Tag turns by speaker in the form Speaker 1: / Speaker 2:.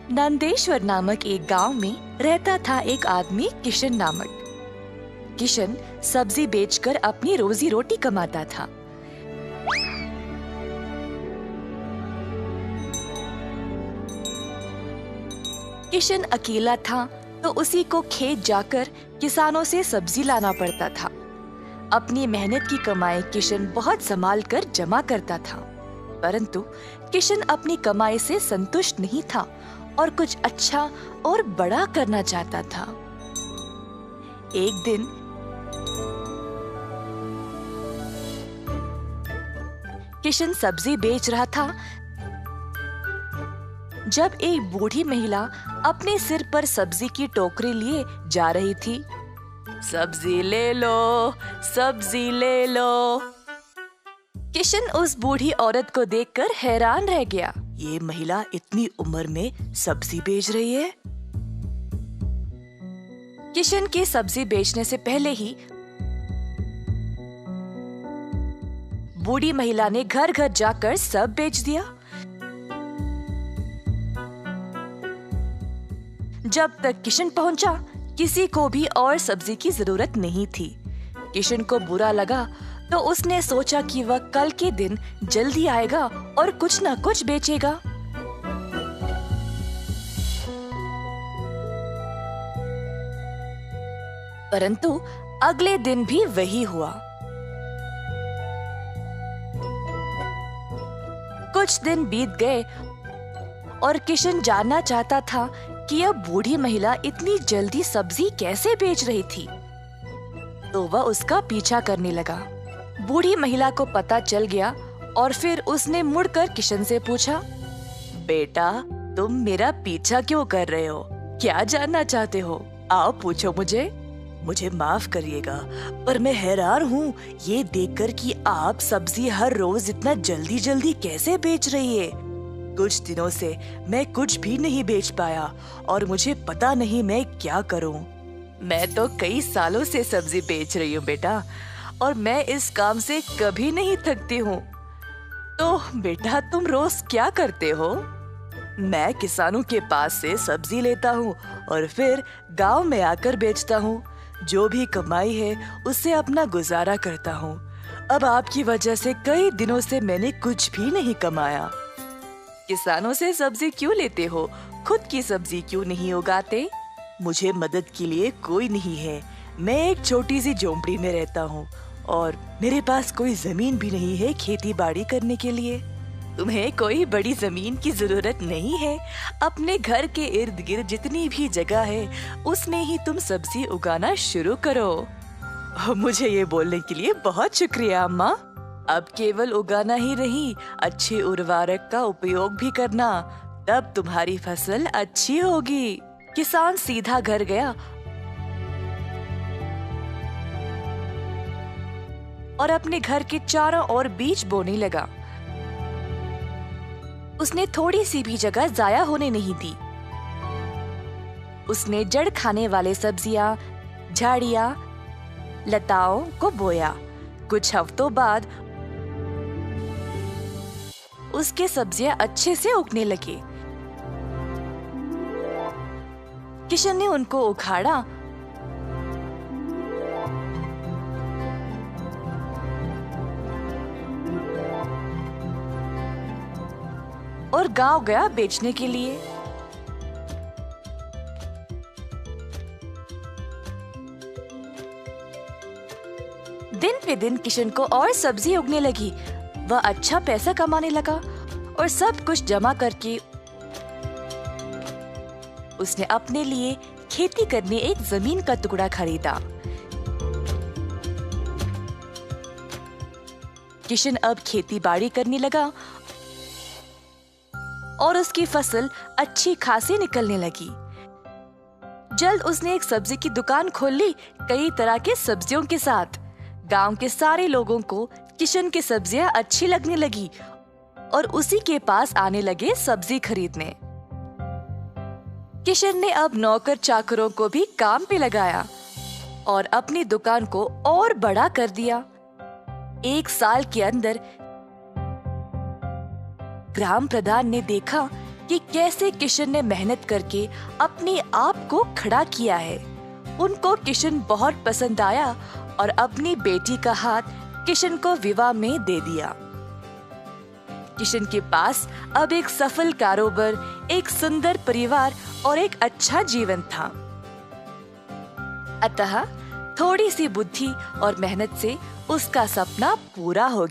Speaker 1: नंदेश्वर नामक एक गांव में रहता था एक आदमी किशन नामक। किशन सब्जी बेचकर अपनी रोजी रोटी कमाता था। किशन अकेला था तो उसी को खेत जाकर किसानों से सब्जी लाना पड़ता था। अपनी मेहनत की कमाई किशन बहुत संभाल कर जमा करता था, परंतु किशन अपनी कमाई से संतुष्ट नहीं था और कुछ अच्छा और बड़ा करना चाहता था। एक दिन किशन सब्जी बेच रहा था जब एक बूढ़ी महिला अपने सिर पर सब्जी की टोकरी लिए जा रही थी। सब्जी ले लो, सब्जी ले लो। किशन उस बूढ़ी औरत को देखकर हैरान रह गया। ये महिला इतनी उम्र में सब्जी बेच रही है। किशन के सब्जी बेचने से पहले ही बूढ़ी महिला ने घर घर जाकर सब बेच दिया। जब तक किशन पहुंचा, किसी को भी और सब्जी की जरूरत नहीं थी। किशन को बुरा लगा तो उसने सोचा कि वह कल के दिन जल्दी आएगा और कुछ न कुछ बेचेगा। परंतु अगले दिन भी वही हुआ। कुछ दिन बीत गए और किशन जानना चाहता था कि यह बूढ़ी महिला इतनी जल्दी सब्जी कैसे बेच रही थी, तो वह उसका पीछा करने लगा। बूढ़ी महिला को पता चल गया और फिर उसने मुड़कर किशन से पूछा, बेटा, तुम मेरा पीछा क्यों कर रहे हो? क्या जानना चाहते हो? आओ पूछो मुझे। मुझे माफ करिएगा, पर मैं हैरान हूँ ये देखकर कि आप सब्जी हर रोज इतना जल्दी जल्दी कैसे बेच रही है। कुछ दिनों से मैं कुछ भी नहीं बेच पाया और मुझे पता नहीं मैं क्या करूं। मैं तो कई सालों से सब्जी बेच रही हूँ बेटा, और मैं इस काम से कभी नहीं थकती हूँ। तो बेटा, तुम रोज क्या करते हो? मैं किसानों के पास से सब्जी लेता हूँ और फिर गांव में आकर बेचता हूँ। जो भी कमाई है उससे अपना गुजारा करता हूँ। अब आपकी वजह से कई दिनों से मैंने कुछ भी नहीं कमाया। किसानों से सब्जी क्यों लेते हो? खुद की सब्जी क्यों नहीं उगाते? मुझे मदद के लिए कोई नहीं है। मैं एक छोटी सी झोंपड़ी में रहता हूँ और मेरे पास कोई जमीन भी नहीं है खेती बाड़ी करने के लिए। तुम्हें कोई बड़ी जमीन की जरूरत नहीं है। अपने घर के इर्द गिर्द जितनी भी जगह है उसमें ही तुम सब्जी उगाना शुरू करो। मुझे ये बोलने के लिए बहुत शुक्रिया अम्मा। अब केवल उगाना ही नहीं, अच्छे उर्वरक का उपयोग भी करना, तब तुम्हारी फसल अच्छी होगी। किसान सीधा घर गया और अपने घर के चारों ओर बीज बोने लगा। उसने थोड़ी सी भी जगह जाया होने नहीं दी। उसने जड़ खाने वाले सब्जियां, झाड़ियां, लताओं को बोया। कुछ हफ्तों बाद उसके सब्जियां अच्छे से उगने लगे। किशन ने उनको उखाड़ा और गांव गया बेचने के लिए। दिन पे दिन किशन को और सब्जी उगने लगी। वह अच्छा पैसा कमाने लगा और सब कुछ जमा करके उसने अपने लिए खेती करने एक जमीन का टुकड़ा खरीदा। किशन अब खेती बाड़ी करने लगा और उसकी फसल अच्छी खासी निकलने लगी। जल्द उसने एक सब्जी की दुकान खोल ली, कई तरह के सब्जियों के साथ। गांव के सारे लोगों को किशन की सब्जियां अच्छी लगने लगी और उसी के पास आने लगे सब्जी खरीदने। किशन ने अब नौकर चाकरों को भी काम पे लगाया और अपनी दुकान को और बड़ा कर दिया। एक साल के अंदर ग्राम प्रधान ने देखा कि कैसे किशन ने मेहनत करके अपने आप को खड़ा किया है। उनको किशन बहुत पसंद आया और अपनी बेटी का हाथ किशन को विवाह में दे दिया। किशन के पास अब एक सफल कारोबार, एक सुंदर परिवार और एक अच्छा जीवन था। अतः थोड़ी सी बुद्धि और मेहनत से उसका सपना पूरा हो